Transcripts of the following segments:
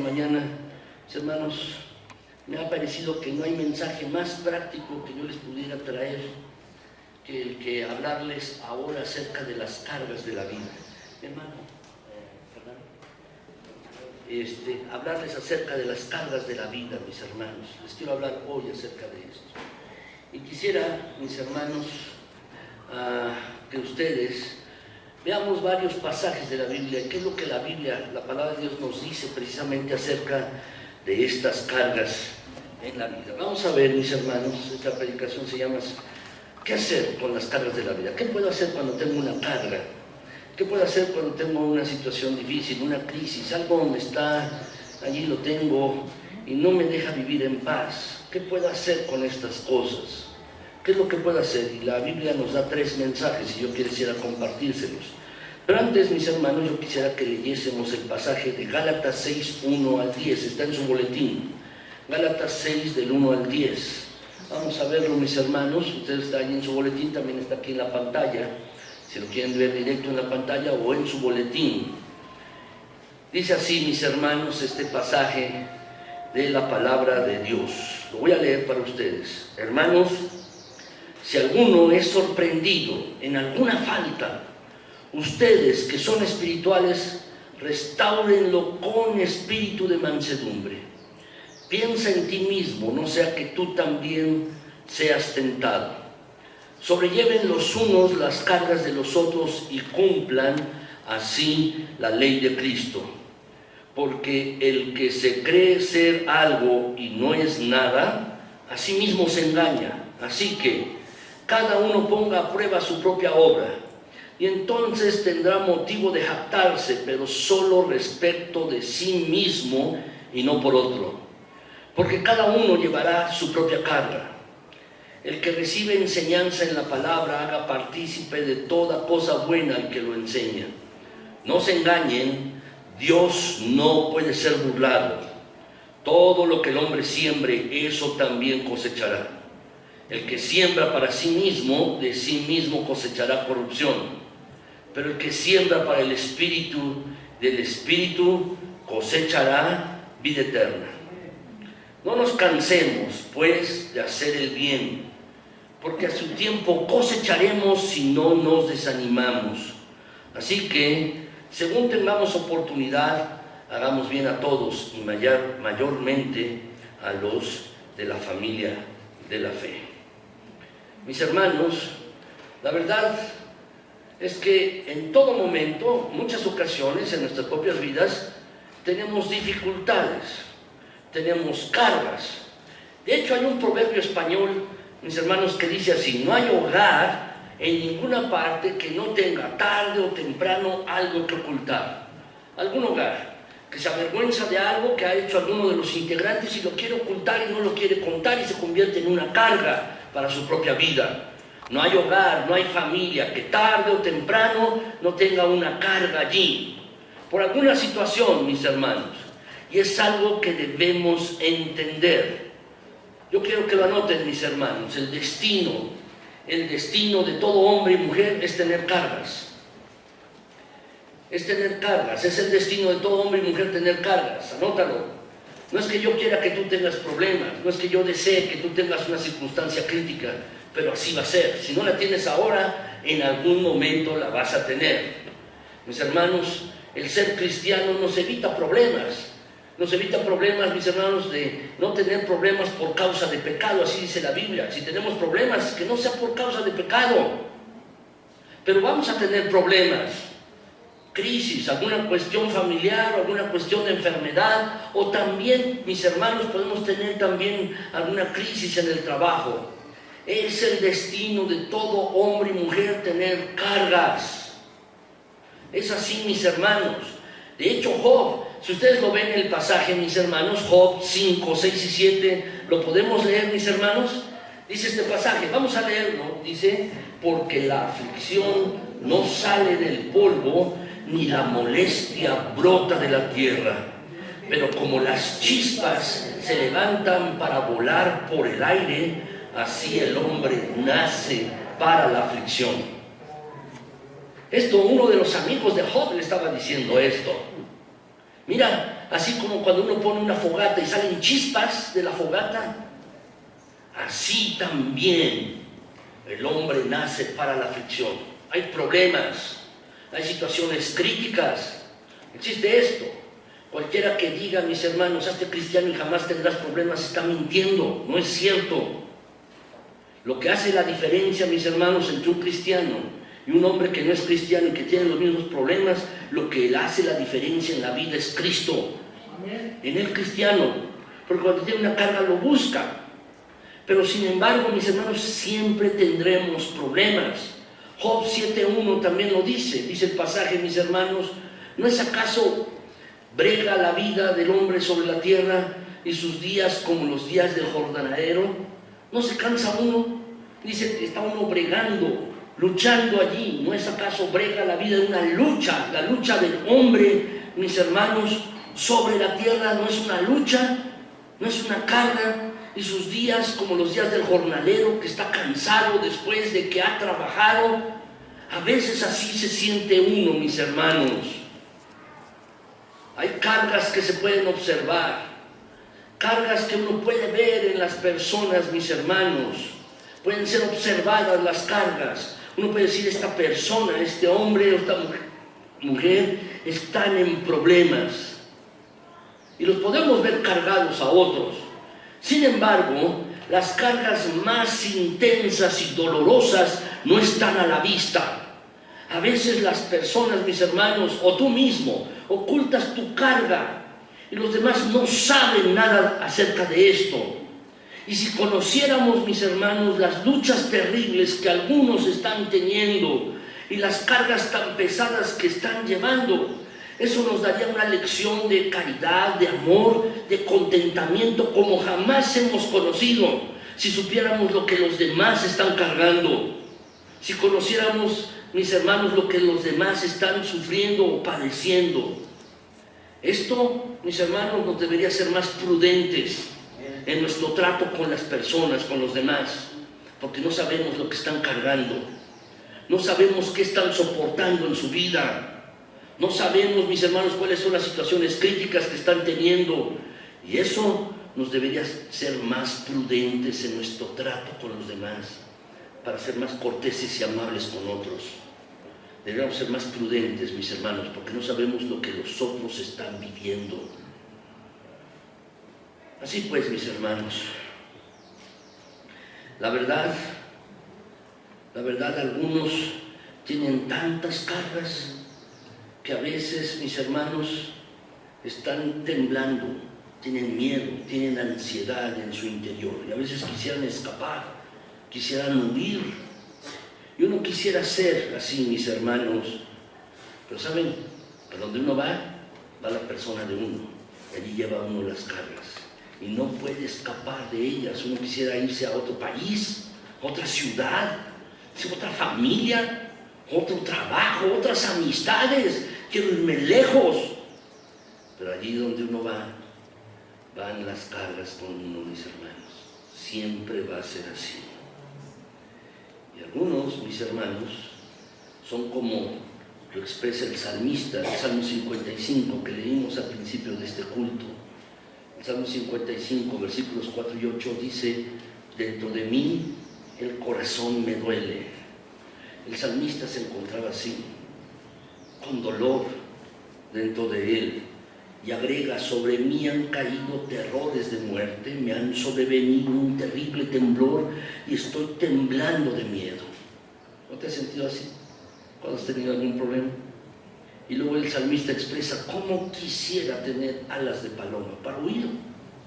mañana, mis hermanos, me ha parecido que no hay mensaje más práctico que yo les pudiera traer que el que hablarles ahora acerca de las cargas de la vida. Mi hermano, hablarles acerca de las cargas de la vida, mis hermanos. Les quiero hablar hoy acerca de esto. Y quisiera, mis hermanos, que ustedes veamos varios pasajes de la Biblia. ¿Qué es lo que la Biblia, la palabra de Dios, nos dice precisamente acerca de estas cargas en la vida? Vamos a ver, mis hermanos, esta predicación se llama ¿qué hacer con las cargas de la vida? ¿Qué puedo hacer cuando tengo una carga? ¿Qué puedo hacer cuando tengo una situación difícil, una crisis? Algo me está, allí lo tengo y no me deja vivir en paz. ¿Qué puedo hacer con estas cosas? ¿Qué es lo que puedo hacer? Y la Biblia nos da 3 mensajes y yo quisiera compartírselos. Pero antes, mis hermanos, yo quisiera que leyésemos el pasaje de Gálatas 6, 1 al 10. Está en su boletín. Gálatas 6, del 1 al 10. Vamos a verlo, mis hermanos. Ustedes están ahí en su boletín, también está aquí en la pantalla. Si lo quieren ver directo en la pantalla o en su boletín. Dice así, mis hermanos, este pasaje de la palabra de Dios. Lo voy a leer para ustedes. Hermanos, si alguno es sorprendido en alguna falta, ustedes que son espirituales, restáurenlo con espíritu de mansedumbre. Piensa en ti mismo, no sea que tú también seas tentado. Sobrelleven los unos las cargas de los otros y cumplan así la ley de Cristo. Porque el que se cree ser algo y no es nada, a sí mismo se engaña. Así que cada uno ponga a prueba su propia obra, y entonces tendrá motivo de jactarse, pero solo respecto de sí mismo y no por otro. Porque cada uno llevará su propia carga. El que recibe enseñanza en la palabra haga partícipe de toda cosa buena al que lo enseña. No se engañen, Dios no puede ser burlado. Todo lo que el hombre siembre, eso también cosechará. El que siembra para sí mismo, de sí mismo cosechará corrupción. Pero el que siembra para el Espíritu, del Espíritu cosechará vida eterna. No nos cansemos, pues, de hacer el bien, porque a su tiempo cosecharemos si no nos desanimamos. Así que, según tengamos oportunidad, hagamos bien a todos y mayormente a los de la familia de la fe. Mis hermanos, la verdad es que en todo momento, muchas ocasiones en nuestras propias vidas, tenemos dificultades, tenemos cargas. De hecho, hay un proverbio español, mis hermanos, que dice así: no hay hogar en ninguna parte que no tenga tarde o temprano algo que ocultar. Algún hogar que se avergüenza de algo que ha hecho alguno de los integrantes y lo quiere ocultar y no lo quiere contar y se convierte en una carga para su propia vida. No hay hogar, no hay familia que tarde o temprano no tenga una carga allí, por alguna situación, mis hermanos. Y es algo que debemos entender. Yo quiero que lo anoten, mis hermanos. El destino de todo hombre y mujer es tener cargas. Es tener cargas, es el destino de todo hombre y mujer tener cargas. Anótalo. No es que yo quiera que tú tengas problemas, no es que yo desee que tú tengas una circunstancia crítica, pero así va a ser. Si no la tienes ahora, en algún momento la vas a tener. Mis hermanos, el ser cristiano nos evita problemas. Nos evita problemas, mis hermanos, de no tener problemas por causa de pecado, así dice la Biblia. Si tenemos problemas, que no sea por causa de pecado. Pero vamos a tener problemas. Crisis, alguna cuestión familiar, alguna cuestión de enfermedad, o también, mis hermanos, podemos tener también alguna crisis en el trabajo. Es el destino de todo hombre y mujer tener cargas. Es así, mis hermanos. De hecho, Job, si ustedes lo ven en el pasaje, mis hermanos, Job 5, 6 y 7, ¿lo podemos leer, mis hermanos? Dice este pasaje, vamos a leerlo, dice: porque la aflicción no sale del polvo, ni la molestia brota de la tierra. Pero como las chispas se levantan para volar por el aire, así el hombre nace para la aflicción. Esto, uno de los amigos de Job le estaba diciendo esto. Mira, Así como cuando uno pone una fogata y salen chispas de la fogata, así también el hombre nace para la aflicción. Hay problemas, hay situaciones críticas. Existe esto. Cualquiera que diga, mis hermanos, hazte cristiano y jamás tendrás problemas, está mintiendo, no es cierto. Lo que hace la diferencia, mis hermanos, entre un cristiano y un hombre que no es cristiano y que tiene los mismos problemas, lo que hace la diferencia en la vida es Cristo. En el cristiano, porque cuando tiene una carga lo busca. Pero sin embargo, mis hermanos, siempre tendremos problemas. Job 7:1 también lo dice el pasaje, mis hermanos, ¿no es acaso brega la vida del hombre sobre la tierra y sus días como los días del jornalero? ¿No se cansa uno? Dice, está uno bregando, luchando allí. ¿No es acaso brega la vida de una lucha? La lucha del hombre, mis hermanos, sobre la tierra no es una lucha, no es una carga. Y sus días como los días del jornalero que está cansado después de que ha trabajado. A veces así se siente uno, mis hermanos. Hay cargas que se pueden observar, cargas que uno puede ver en las personas, mis hermanos. Pueden ser observadas las cargas. Uno puede decir, esta persona, este hombre o esta mujer están en problemas. Y los podemos ver cargados a otros. Sin embargo, las cargas más intensas y dolorosas no están a la vista. A veces las personas, mis hermanos, o tú mismo, ocultas tu carga y los demás no saben nada acerca de esto. Y si conociéramos, mis hermanos, las luchas terribles que algunos están teniendo y las cargas tan pesadas que están llevando, eso nos daría una lección de caridad, de amor, de contentamiento como jamás hemos conocido. Si supiéramos lo que los demás están cargando, si conociéramos, mis hermanos, lo que los demás están sufriendo o padeciendo. Esto, mis hermanos, nos debería hacer más prudentes en nuestro trato con las personas, con los demás, porque no sabemos lo que están cargando, no sabemos qué están soportando en su vida. No sabemos, mis hermanos, cuáles son las situaciones críticas que están teniendo. Y eso nos debería hacer más prudentes en nuestro trato con los demás, para ser más corteses y amables con otros. Deberíamos ser más prudentes, mis hermanos, porque no sabemos lo que los otros están viviendo. Así pues, mis hermanos, la verdad, algunos tienen tantas cargas que a veces, mis hermanos, están temblando, tienen miedo, tienen ansiedad en su interior y a veces quisieran escapar, quisieran huir. Y uno quisiera ser así, mis hermanos, pero ¿saben? A donde uno va la persona de uno, y allí lleva uno las cargas y no puede escapar de ellas. Uno quisiera irse a otro país, otra ciudad, otra familia, otro trabajo, otras amistades. Quiero irme lejos, pero allí donde uno van las cargas con uno, mis hermanos. Siempre va a ser así. Y algunos, mis hermanos, son como lo expresa el salmista, el Salmo 55 que leímos al principio de este culto. El Salmo 55, versículos 4 y 8 dice, dentro de mí el corazón me duele. El salmista se encontraba así, con dolor dentro de él, y agrega, sobre mí han caído terrores de muerte, me han sobrevenido un terrible temblor y estoy temblando de miedo. ¿No te has sentido así cuando has tenido algún problema? Y luego el salmista expresa, ¿cómo quisiera tener alas de paloma para huir,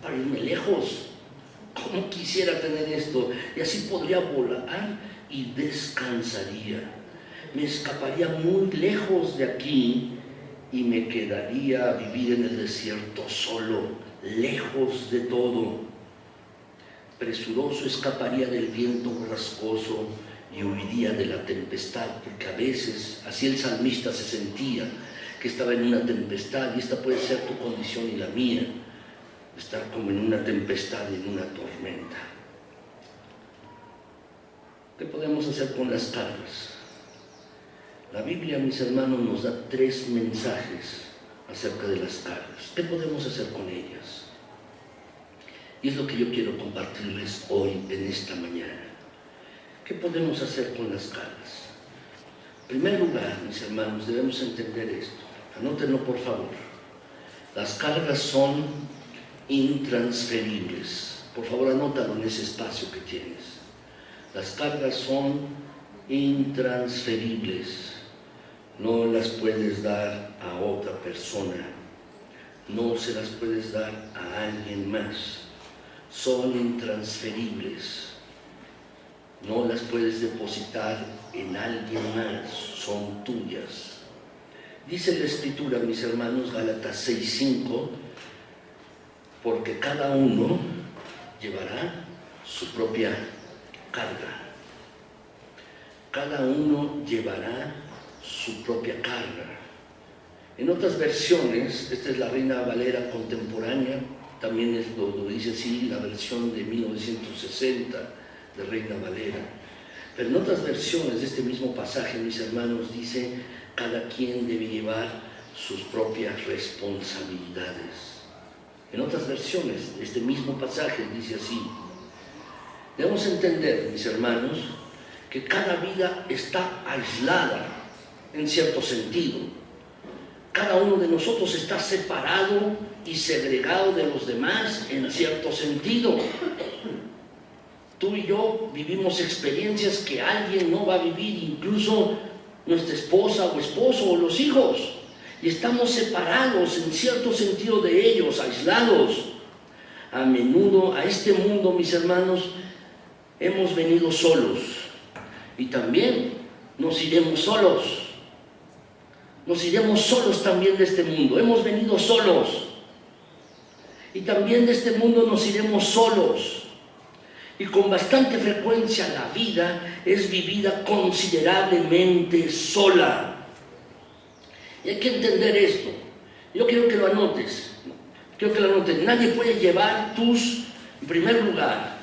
para irme lejos? ¿Cómo quisiera tener esto? Y así podría volar y descansaría. Me escaparía muy lejos de aquí y me quedaría a vivir en el desierto solo, lejos de todo. Presuroso escaparía del viento borrascoso y huiría de la tempestad, porque a veces así el salmista se sentía, que estaba en una tempestad, y esta puede ser tu condición y la mía, estar como en una tempestad y en una tormenta. ¿Qué podemos hacer con las cargas? La Biblia, mis hermanos, nos da 3 mensajes acerca de las cargas. ¿Qué podemos hacer con ellas? Y es lo que yo quiero compartirles hoy, en esta mañana. ¿Qué podemos hacer con las cargas? En primer lugar, mis hermanos, debemos entender esto. Anótenlo, por favor. Las cargas son intransferibles. Por favor, anótalo en ese espacio que tienes. Las cargas son intransferibles. No las puedes dar a otra persona. No se las puedes dar a alguien más. Son intransferibles. No las puedes depositar en alguien más. Son tuyas. Dice la Escritura, mis hermanos, Gálatas 6:5, porque cada uno llevará su propia carga. Cada uno llevará su propia carga. En otras versiones, esta es la Reina Valera contemporánea, también lo dice así la versión de 1960 de Reina Valera, pero en otras versiones de este mismo pasaje, mis hermanos, dice: cada quien debe llevar sus propias responsabilidades. En otras versiones de este mismo pasaje dice así. Debemos entender, mis hermanos, que cada vida está aislada en cierto sentido. Cada uno de nosotros está separado y segregado de los demás en cierto sentido. Tú y yo vivimos experiencias que alguien no va a vivir, incluso nuestra esposa o esposo o los hijos. Y estamos separados en cierto sentido de ellos, aislados. A menudo a este mundo, mis hermanos, hemos venido solos. Y también nos iremos solos. Nos iremos solos también de este mundo. Hemos venido solos. Y también de este mundo nos iremos solos. Y con bastante frecuencia la vida es vivida considerablemente sola. Y hay que entender esto. Yo quiero que lo anotes. Nadie puede llevar en primer lugar,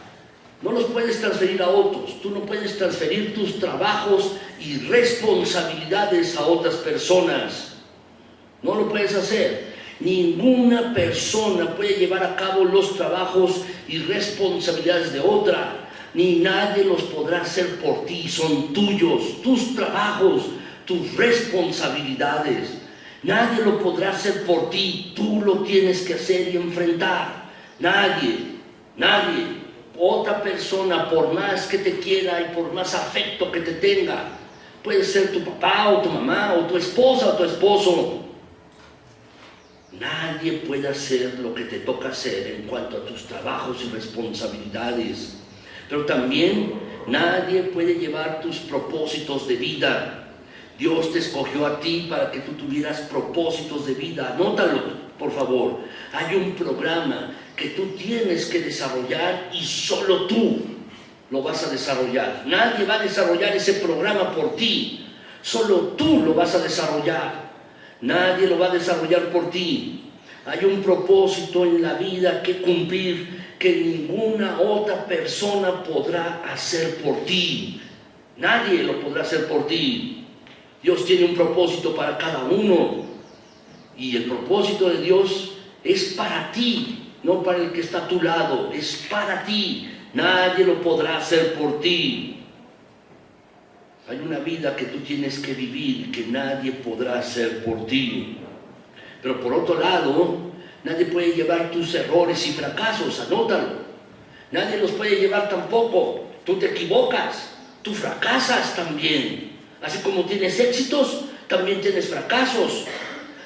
no los puedes transferir a otros. Tú no puedes transferir tus trabajos y responsabilidades a otras personas. No lo puedes hacer. Ninguna persona puede llevar a cabo los trabajos y responsabilidades de otra, ni nadie los podrá hacer por ti. Son tuyos, tus trabajos, tus responsabilidades. Nadie lo podrá hacer por ti. Tú lo tienes que hacer y enfrentar. Nadie. Otra persona, por más que te quiera y por más afecto que te tenga, puede ser tu papá o tu mamá o tu esposa o tu esposo. Nadie puede hacer lo que te toca hacer en cuanto a tus trabajos y responsabilidades. Pero también nadie puede llevar tus propósitos de vida. Dios te escogió a ti para que tú tuvieras propósitos de vida. Anótalo, por favor. Hay un programa que tú tienes que desarrollar y solo tú lo vas a desarrollar. Nadie va a desarrollar ese programa por ti. Solo tú lo vas a desarrollar. Nadie lo va a desarrollar por ti. Hay un propósito en la vida que cumplir que ninguna otra persona podrá hacer por ti. Nadie lo podrá hacer por ti. Dios tiene un propósito para cada uno. Y el propósito de Dios es para ti, no para el que está a tu lado. Es para ti. Nadie lo podrá hacer por ti. Hay una vida que tú tienes que vivir que nadie podrá hacer por ti. Pero por otro lado, nadie puede llevar tus errores y fracasos. Anótalo. Nadie los puede llevar tampoco. Tú te equivocas. Tú fracasas también. Así como tienes éxitos, también tienes fracasos.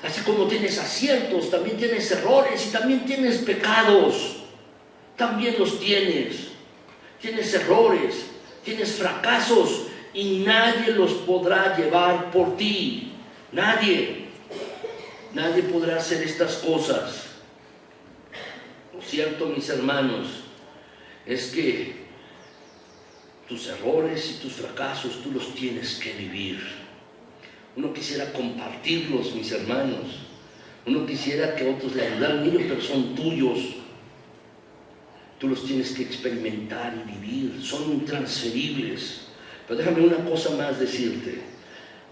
Así como tienes aciertos, también tienes errores y también tienes pecados. También los tienes. Tienes errores, tienes fracasos y nadie los podrá llevar por ti. Nadie podrá hacer estas cosas. Lo cierto, mis hermanos, es que tus errores y tus fracasos tú los tienes que vivir. Uno quisiera compartirlos, mis hermanos. Uno quisiera que otros le ayudaran ellos, pero son tuyos. Tú los tienes que experimentar y vivir. Son intransferibles. Pero déjame una cosa más decirte.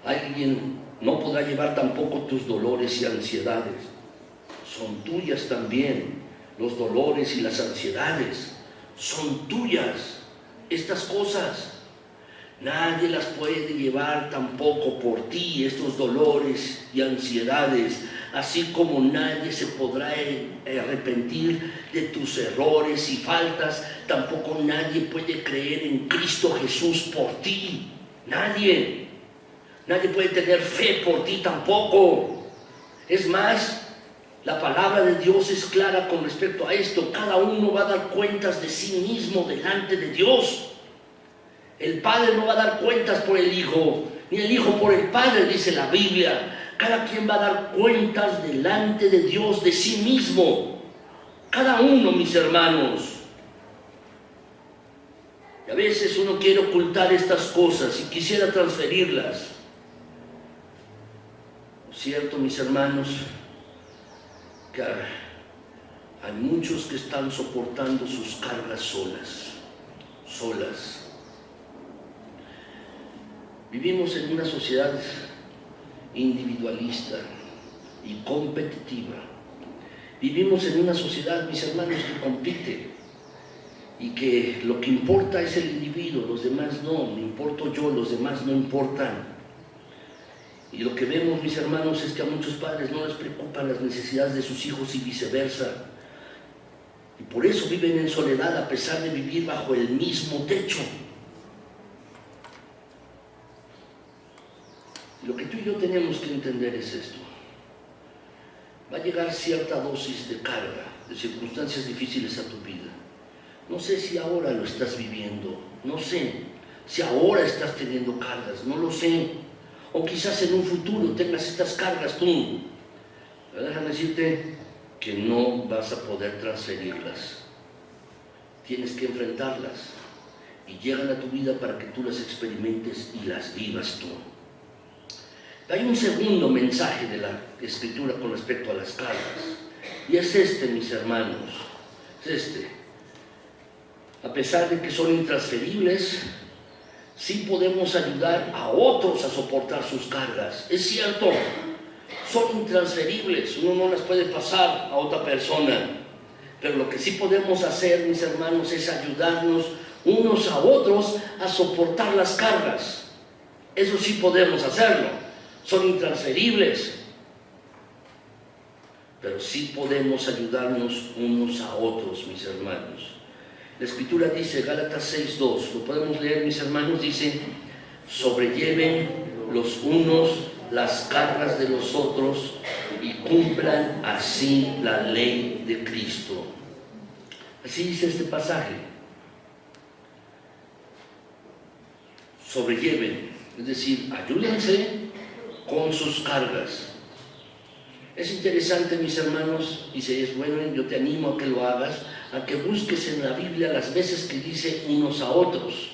Alguien No podrá llevar tampoco tus dolores y ansiedades. Son tuyas también. Los dolores y las ansiedades son tuyas. Estas cosas nadie las puede llevar tampoco por ti, estos dolores y ansiedades, así como nadie se podrá arrepentir de tus errores y faltas. Tampoco nadie puede creer en Cristo Jesús por ti. Nadie puede tener fe por ti tampoco. Es más, la palabra de Dios es clara con respecto a esto. Cada uno va a dar cuentas de sí mismo delante de Dios. El Padre no va a dar cuentas por el Hijo, ni el Hijo por el Padre, dice la Biblia. Cada quien va a dar cuentas delante de Dios de sí mismo. Cada uno, mis hermanos. Y a veces uno quiere ocultar estas cosas y quisiera transferirlas. ¿No es cierto, mis hermanos? Que hay muchos que están soportando sus cargas solas. Vivimos en una sociedad individualista y competitiva. Vivimos en una sociedad, mis hermanos, que compite y que lo que importa es el individuo, los demás no. Me importo yo, los demás no importan. Y lo que vemos, mis hermanos, es que a muchos padres no les preocupan las necesidades de sus hijos y viceversa. Y por eso viven en soledad a pesar de vivir bajo el mismo techo. Y lo que tú y yo tenemos que entender es esto. Va a llegar cierta dosis de carga, de circunstancias difíciles a tu vida. No sé si ahora lo estás viviendo, no sé si ahora estás teniendo cargas, no lo sé. O quizás en un futuro tengas estas cargas tú. Pero déjame decirte que no vas a poder transferirlas. Tienes que enfrentarlas. Y llegan a tu vida para que tú las experimentes y las vivas tú. Hay un segundo mensaje de la Escritura con respecto a las cargas. Y es este, mis hermanos. Es este. A pesar de que son intransferibles, sí podemos ayudar a otros a soportar sus cargas. Es cierto, son intransferibles, uno no las puede pasar a otra persona, pero lo que sí podemos hacer, mis hermanos, es ayudarnos unos a otros a soportar las cargas. Eso sí podemos hacerlo. Son intransferibles, pero sí podemos ayudarnos unos a otros, mis hermanos. La Escritura dice, Gálatas 6:2, lo podemos leer, mis hermanos, dice: sobrelleven los unos las cargas de los otros y cumplan así la ley de Cristo. Así dice este pasaje. Sobrelleven, es decir, ayúdense con sus cargas. Es interesante, mis hermanos, y si es bueno, yo te animo a que lo hagas, a que busques en la Biblia las veces que dice unos a otros.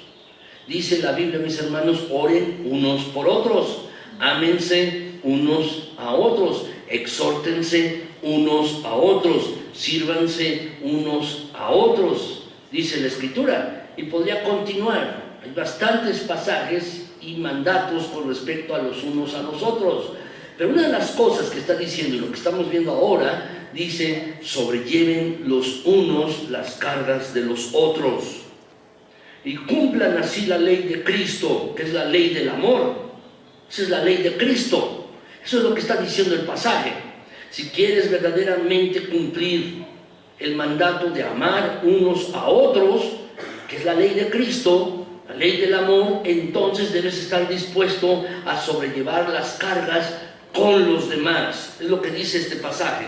Dice la Biblia, mis hermanos, oren unos por otros, ámense unos a otros, exhórtense unos a otros, sírvanse unos a otros, dice la Escritura. Y podría continuar, hay bastantes pasajes y mandatos con respecto a los unos a los otros. Pero una de las cosas que está diciendo y lo que estamos viendo ahora, dice: sobrelleven los unos las cargas de los otros y cumplan así la ley de Cristo, que es la ley del amor. Esa es la ley de Cristo. Eso es lo que está diciendo el pasaje. Si quieres verdaderamente cumplir el mandato de amar unos a otros, que es la ley de Cristo, la ley del amor, entonces debes estar dispuesto a sobrellevar las cargas con los demás. Es lo que dice este pasaje.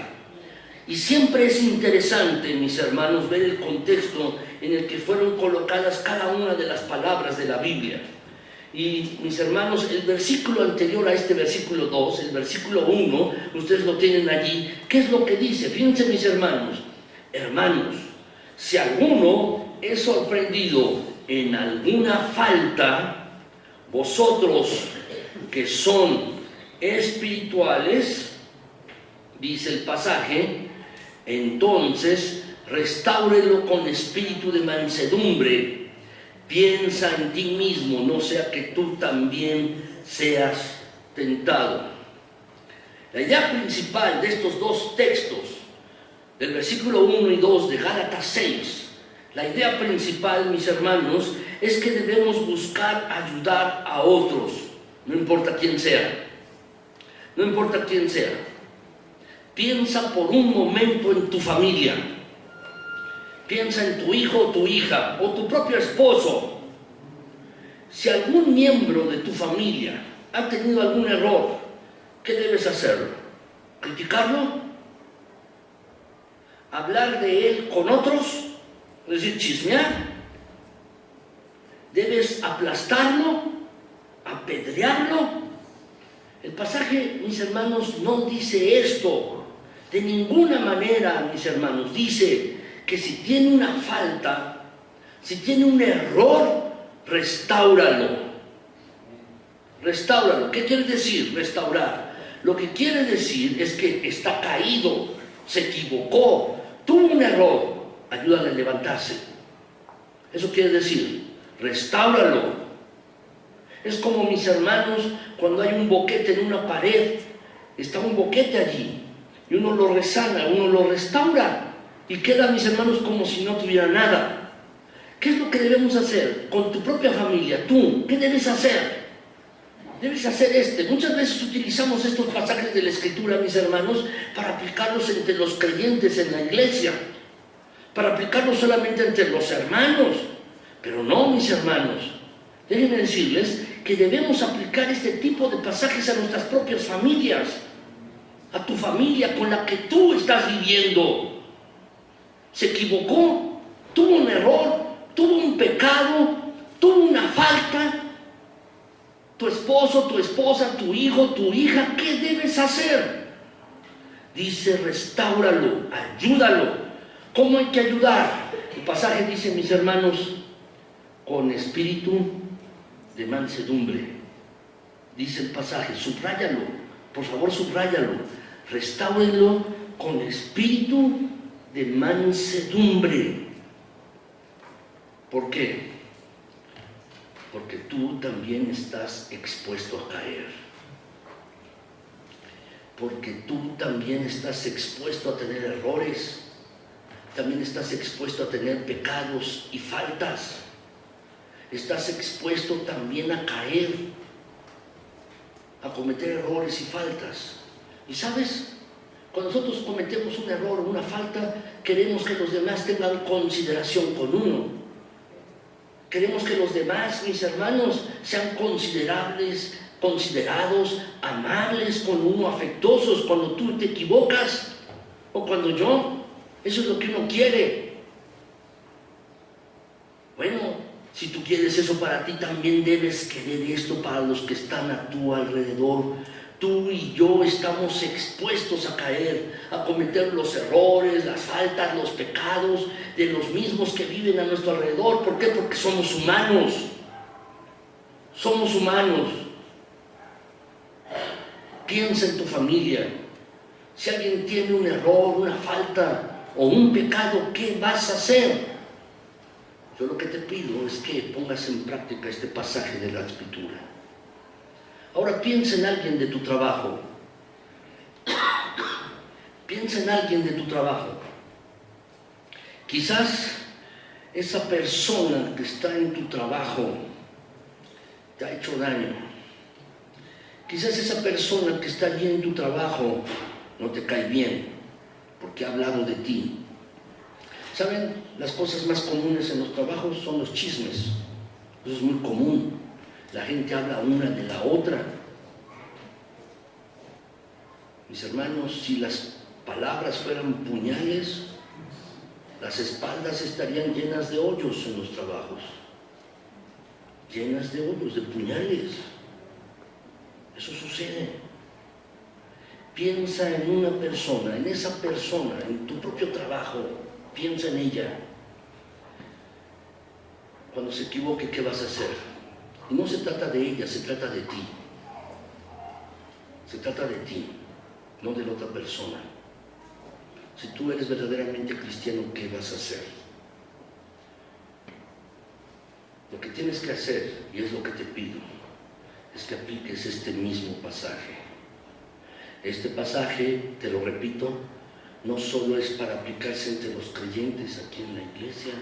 Y siempre es interesante, mis hermanos, ver el contexto en el que fueron colocadas cada una de las palabras de la Biblia. Y, mis hermanos, el versículo anterior a este versículo 2, el versículo 1, ustedes lo tienen allí. ¿Qué es lo que dice? Fíjense, mis hermanos. Hermanos, si alguno es sorprendido en alguna falta, vosotros que son espirituales, dice el pasaje, entonces restáurelo con espíritu de mansedumbre, piensa en ti mismo, no sea que tú también seas tentado. La idea principal de estos dos textos, del versículo 1 y 2 de Gálatas 6, la idea principal, mis hermanos, es que debemos buscar ayudar a otros, no importa quién sea. No importa quién sea. Piensa por un momento en tu familia. Piensa en tu hijo o tu hija o tu propio esposo. Si algún miembro de tu familia ha tenido algún error, ¿qué debes hacer? ¿Criticarlo? ¿Hablar de él con otros? Es decir, chismear. ¿Debes aplastarlo? ¿Apedrearlo? El pasaje, mis hermanos, no dice esto. De ninguna manera, mis hermanos. Dice que si tiene una falta, si tiene un error, restáuralo. Restáuralo. ¿Qué quiere decir restaurar? Lo que quiere decir es que está caído, se equivocó, tuvo un error, ayúdale a levantarse. Eso quiere decir, restáuralo. Es como, mis hermanos, cuando hay un boquete en una pared, está un boquete allí, y uno lo resana, uno lo restaura, y queda, mis hermanos, como si no tuviera nada. ¿Qué es lo que debemos hacer con tu propia familia? Tú, ¿qué debes hacer? Debes hacer muchas veces utilizamos estos pasajes de la Escritura, mis hermanos, para aplicarlos entre los creyentes en la iglesia, para aplicarlos solamente entre los hermanos, pero no, mis hermanos. Déjenme decirles que debemos aplicar este tipo de pasajes a nuestras propias familias, a tu familia con la que tú estás viviendo. Se equivocó, tuvo un error, tuvo un pecado, tuvo una falta. Tu esposo, tu esposa, tu hijo, tu hija, ¿qué debes hacer? Dice, restáuralo, ayúdalo. ¿Cómo hay que ayudar? El pasaje dice, mis hermanos, con espíritu de mansedumbre. Dice el pasaje, subráyalo, por favor subráyalo. Restáurenlo con espíritu de mansedumbre. ¿Por qué? Porque tú también estás expuesto a caer. Porque tú también estás expuesto a tener errores. También estás expuesto a tener pecados y faltas. Estás expuesto también a caer, a cometer errores y faltas. Y sabes, cuando nosotros cometemos un error o una falta, queremos que los demás tengan consideración con uno. Queremos que los demás, mis hermanos, sean considerados, amables con uno, afectuosos cuando tú te equivocas o cuando yo. Eso es lo que uno quiere. Bueno, si tú quieres eso para ti, también debes querer esto para los que están a tu alrededor. Tú y yo estamos expuestos a caer, a cometer los errores, las faltas, los pecados de los mismos que viven a nuestro alrededor. ¿Por qué? Porque somos humanos. Somos humanos. Piensa en tu familia. Si alguien tiene un error, una falta o un pecado, ¿qué vas a hacer? Yo lo que te pido es que pongas en práctica este pasaje de la Escritura. Ahora piensa en alguien de tu trabajo. Piensa en alguien de tu trabajo. Quizás esa persona que está en tu trabajo te ha hecho daño. Quizás esa persona que está allí en tu trabajo no te cae bien porque ha hablado de ti. ¿Saben? Las cosas más comunes en los trabajos son los chismes. Eso es muy común. La gente habla una de la otra. Mis hermanos, si las palabras fueran puñales, las espaldas estarían llenas de hoyos en los trabajos. Llenas de hoyos, de puñales. Eso sucede. Piensa en una persona, en esa persona, en tu propio trabajo. Piensa en ella. Cuando se equivoque, ¿qué vas a hacer? Y no se trata de ella, se trata de ti. Se trata de ti, no de la otra persona. Si tú eres verdaderamente cristiano, ¿qué vas a hacer? Lo que tienes que hacer, y es lo que te pido, es que apliques este mismo pasaje. Este pasaje, te lo repito, no solo es para aplicarse entre los creyentes aquí en la iglesia,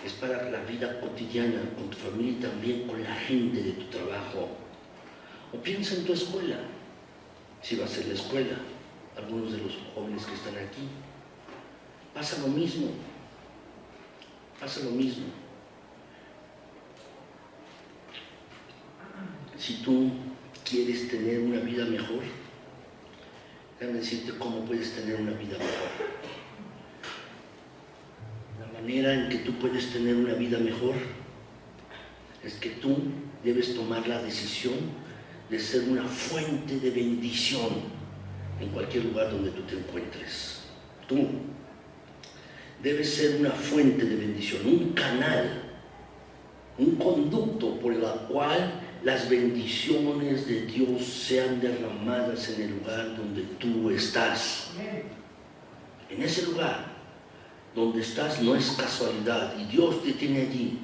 es para la vida cotidiana, con tu familia y también con la gente de tu trabajo. O piensa en tu escuela, si va a ser la escuela, algunos de los jóvenes que están aquí. Pasa lo mismo, pasa lo mismo. Si tú quieres tener una vida mejor, déjame decirte cómo puedes tener una vida mejor. La manera en que tú puedes tener una vida mejor es que tú debes tomar la decisión de ser una fuente de bendición en cualquier lugar donde tú te encuentres. Tú debes ser una fuente de bendición, un canal, un conducto por el cual las bendiciones de Dios sean derramadas en el lugar donde tú estás. En ese lugar donde estás no es casualidad y Dios te tiene allí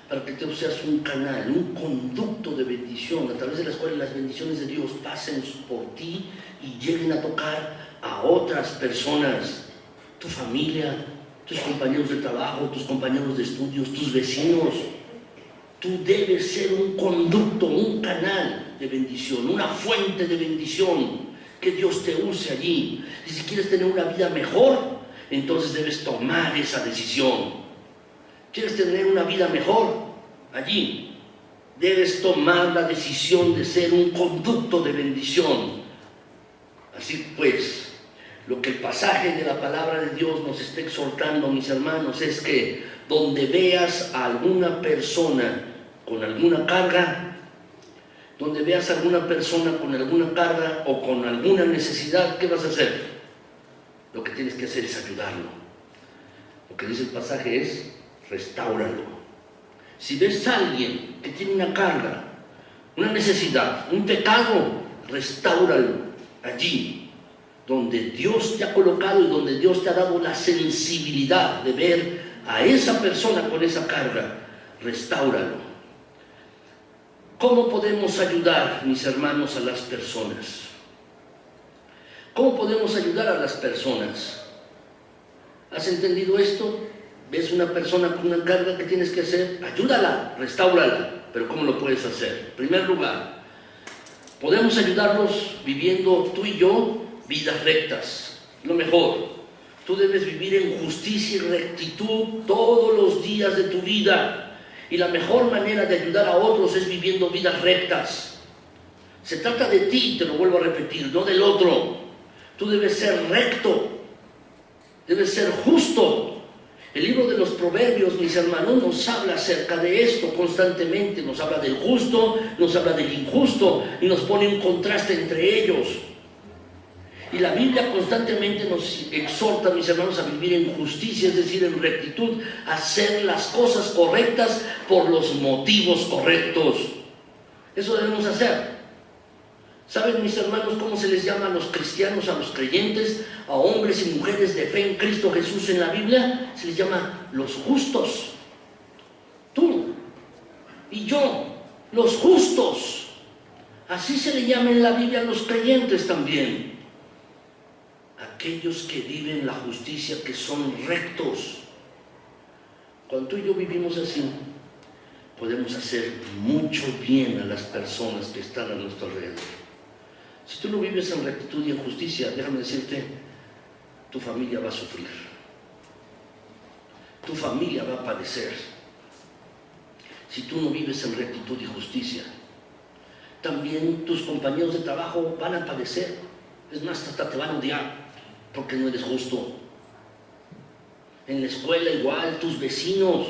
para que tú seas un canal, un conducto de bendición a través de las cuales las bendiciones de Dios pasen por ti y lleguen a tocar a otras personas, tu familia, tus compañeros de trabajo, tus compañeros de estudios, tus vecinos. Tú debes ser un conducto, un canal de bendición, una fuente de bendición, que Dios te use allí. Y si quieres tener una vida mejor, entonces debes tomar esa decisión. ¿Quieres tener una vida mejor? Allí debes tomar la decisión de ser un conducto de bendición. Así pues, lo que el pasaje de la palabra de Dios nos está exhortando, mis hermanos, es que donde veas a alguna persona con alguna carga, donde veas a alguna persona con alguna carga o con alguna necesidad, ¿qué vas a hacer? Lo que tienes que hacer es ayudarlo. Lo que dice el pasaje es, restáuralo. Si ves a alguien que tiene una carga, una necesidad, un pecado, restáuralo allí, donde Dios te ha colocado y donde Dios te ha dado la sensibilidad de ver a esa persona con esa carga, restáuralo. ¿Cómo podemos ayudar, mis hermanos, a las personas? ¿Cómo podemos ayudar a las personas? ¿Has entendido esto? ¿Ves una persona con una carga que tienes que hacer? Ayúdala, restáurala. ¿Pero cómo lo puedes hacer? En primer lugar, podemos ayudarlos viviendo tú y yo vidas rectas. Lo mejor, tú debes vivir en justicia y rectitud todos los días de tu vida. Y la mejor manera de ayudar a otros es viviendo vidas rectas. Se trata de ti, te lo vuelvo a repetir, no del otro. Tú debes ser recto, debes ser justo. El libro de los Proverbios, mis hermanos, nos habla acerca de esto constantemente. Nos habla del justo, nos habla del injusto y nos pone un contraste entre ellos. Y la Biblia constantemente nos exhorta, mis hermanos, a vivir en justicia, es decir, en rectitud, a hacer las cosas correctas por los motivos correctos. Eso debemos hacer. ¿Saben, mis hermanos, cómo se les llama a los cristianos, a los creyentes, a hombres y mujeres de fe en Cristo Jesús en la Biblia? Se les llama los justos. Tú y yo, los justos. Así se le llama en la Biblia a los creyentes también. Aquellos que viven la justicia, que son rectos. Cuando tú y yo vivimos así, podemos hacer mucho bien a las personas que están a nuestro alrededor. Si tú no vives en rectitud y en justicia, déjame decirte, tu familia va a sufrir. Tu familia va a padecer. Si tú no vives en rectitud y justicia, también tus compañeros de trabajo van a padecer. Es más, hasta te van a odiar porque no eres justo. En la escuela igual, tus vecinos.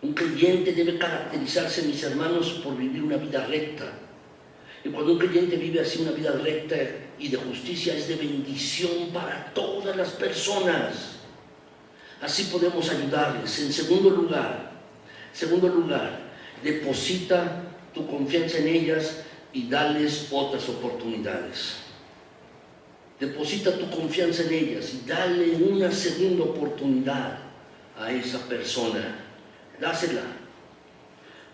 Un creyente debe caracterizarse, mis hermanos, por vivir una vida recta. Y cuando un creyente vive así una vida recta y de justicia, es de bendición para todas las personas. Así podemos ayudarles. En segundo lugar, deposita tu confianza en ellas y dales otras oportunidades. Deposita tu confianza en ellas y dale una segunda oportunidad a esa persona. Dásela.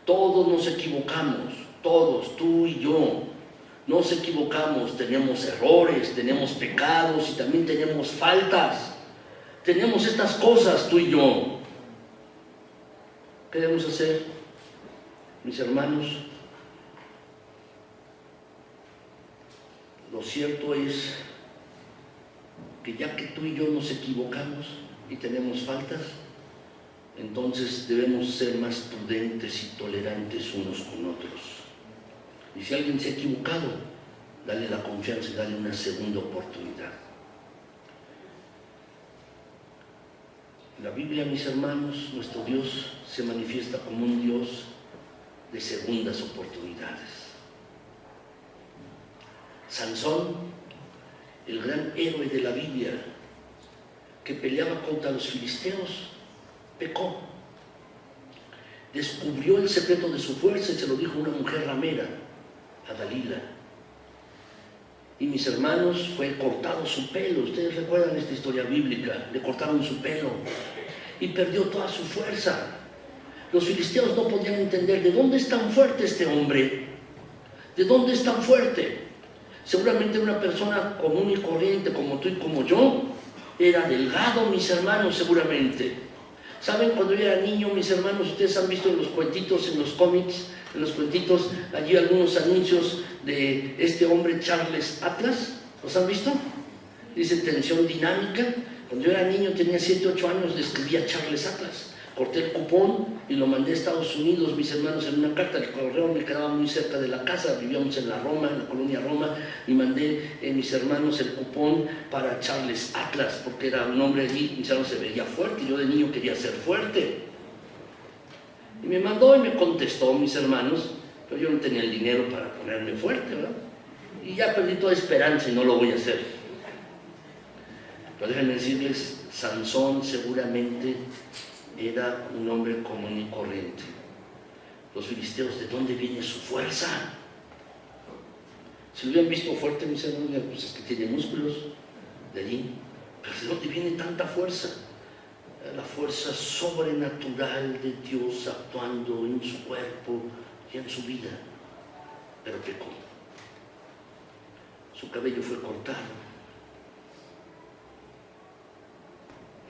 Todos nos equivocamos, todos, tú y yo. Nos equivocamos, tenemos errores, tenemos pecados y también tenemos faltas. Tenemos estas cosas, tú y yo. ¿Qué debemos hacer, mis hermanos? Lo cierto es que ya que tú y yo nos equivocamos y tenemos faltas, entonces debemos ser más prudentes y tolerantes unos con otros. Y si alguien se ha equivocado, dale la confianza y dale una segunda oportunidad. En la Biblia, mis hermanos, nuestro Dios se manifiesta como un Dios de segundas oportunidades. Sansón, el gran héroe de la Biblia, que peleaba contra los filisteos, pecó. Descubrió el secreto de su fuerza y se lo dijo una mujer ramera, a Dalila. Y mis hermanos, fue cortado su pelo. Ustedes recuerdan esta historia bíblica, le cortaron su pelo y perdió toda su fuerza. Los filisteos no podían entender de dónde es tan fuerte este hombre, de dónde es tan fuerte. Seguramente una persona común y corriente como tú y como yo, era delgado, mis hermanos, seguramente. ¿Saben? Cuando yo era niño, mis hermanos, ustedes han visto en los cuentitos, en los cómics, en los cuentitos, allí algunos anuncios de este hombre Charles Atlas. ¿Los han visto? Dice tensión dinámica. Cuando yo era niño, tenía 7, 8 años, le escribí a Charles Atlas. Corté el cupón y lo mandé a Estados Unidos, mis hermanos, en una carta. El correo me quedaba muy cerca de la casa, vivíamos en la Roma, en la colonia Roma, y mandé, mis hermanos, el cupón para Charles Atlas, porque era un hombre allí, mis hermanos, se veía fuerte, y yo de niño quería ser fuerte. Y me mandó y me contestó, mis hermanos, pero yo no tenía el dinero para ponerme fuerte, ¿verdad? Y ya perdí toda esperanza y no lo voy a hacer. Pero déjenme decirles, Sansón seguramente era un hombre común y corriente. Los filisteos, ¿de dónde viene su fuerza? Si lo hubieran visto fuerte, mis hermanos, pues es que tiene músculos de allí. Pero ¿de dónde viene tanta fuerza? La fuerza sobrenatural de Dios actuando en su cuerpo y en su vida. Pero pecó. Su cabello fue cortado.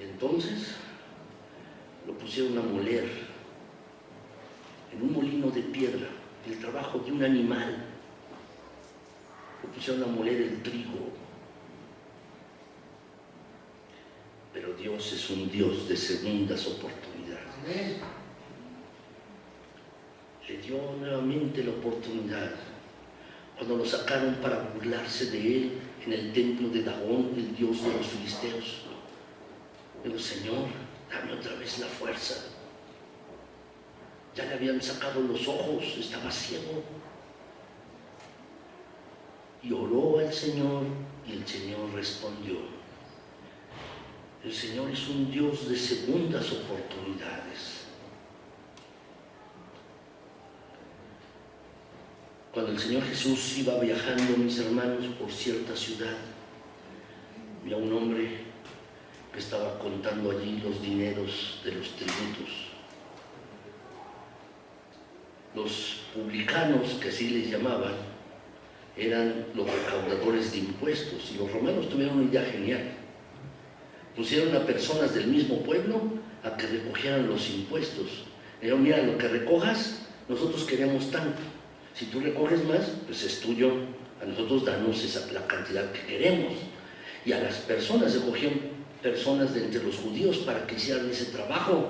Entonces lo pusieron a moler en un molino de piedra, el trabajo de un animal. Lo pusieron a moler el trigo. Pero Dios es un Dios de segundas oportunidades. Le dio nuevamente la oportunidad cuando lo sacaron para burlarse de él en el templo de Dagón, el dios de los filisteos. Pero Señor, dame otra vez la fuerza. Ya le habían sacado los ojos, estaba ciego. Y oró al Señor y el Señor respondió. El Señor es un Dios de segundas oportunidades. Cuando el Señor Jesús iba viajando, mis hermanos, por cierta ciudad, vi a un hombre que estaba contando allí los dineros de los tributos. Los publicanos, que así les llamaban, eran los recaudadores de impuestos, y los romanos tuvieron una idea genial. Pusieron a personas del mismo pueblo a que recogieran los impuestos. Dijeron, mira, lo que recojas, nosotros queremos tanto. Si tú recoges más, pues es tuyo, a nosotros danos la cantidad que queremos. Y a las personas, recogían personas de entre los judíos para que hicieran ese trabajo.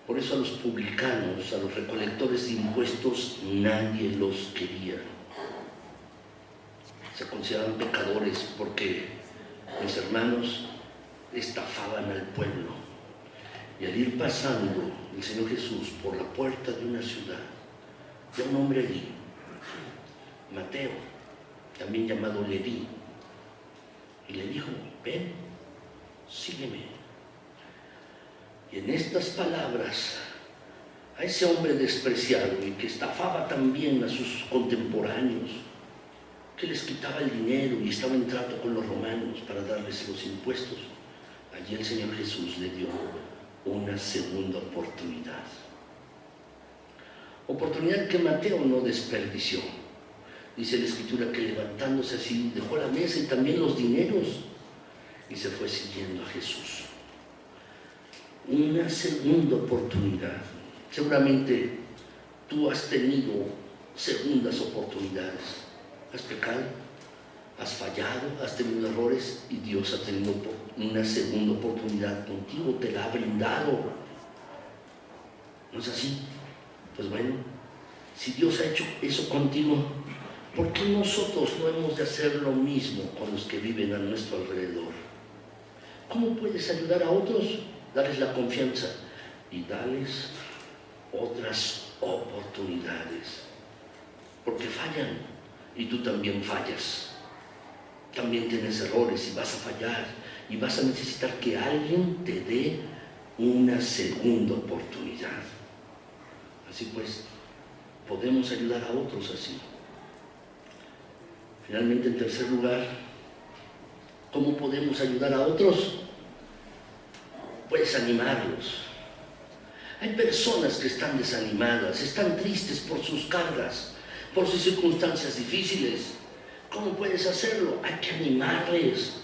Por eso a los publicanos, a los recolectores de impuestos, nadie los quería. Se consideraban pecadores porque, mis hermanos, estafaban al pueblo. Y al ir pasando el Señor Jesús por la puerta de una ciudad, ve a un hombre allí, Mateo, también llamado Leví, y le dijo, ven, sígueme. Y en estas palabras, a ese hombre despreciado y que estafaba también a sus contemporáneos, que les quitaba el dinero y estaba en trato con los romanos para darles los impuestos, allí el Señor Jesús le dio una segunda oportunidad. Oportunidad que Mateo no desperdició. Dice la Escritura que levantándose así dejó la mesa y también los dineros y se fue siguiendo a Jesús. Una segunda oportunidad. Seguramente tú has tenido segundas oportunidades. Has pecado, has fallado, has tenido errores y Dios ha tenido una segunda oportunidad contigo, te la ha brindado. ¿No es así? Pues bueno, si Dios ha hecho eso contigo, ¿por qué nosotros no hemos de hacer lo mismo con los que viven a nuestro alrededor? ¿Cómo puedes ayudar a otros? Darles la confianza y darles otras oportunidades. Porque fallan y tú también fallas. También tienes errores y vas a fallar y vas a necesitar que alguien te dé una segunda oportunidad. Así pues, podemos ayudar a otros así. Finalmente, en tercer lugar, ¿cómo podemos ayudar a otros? Puedes animarlos. Hay personas que están desanimadas, están tristes por sus cargas, por sus circunstancias difíciles. ¿Cómo puedes hacerlo? Hay que animarles,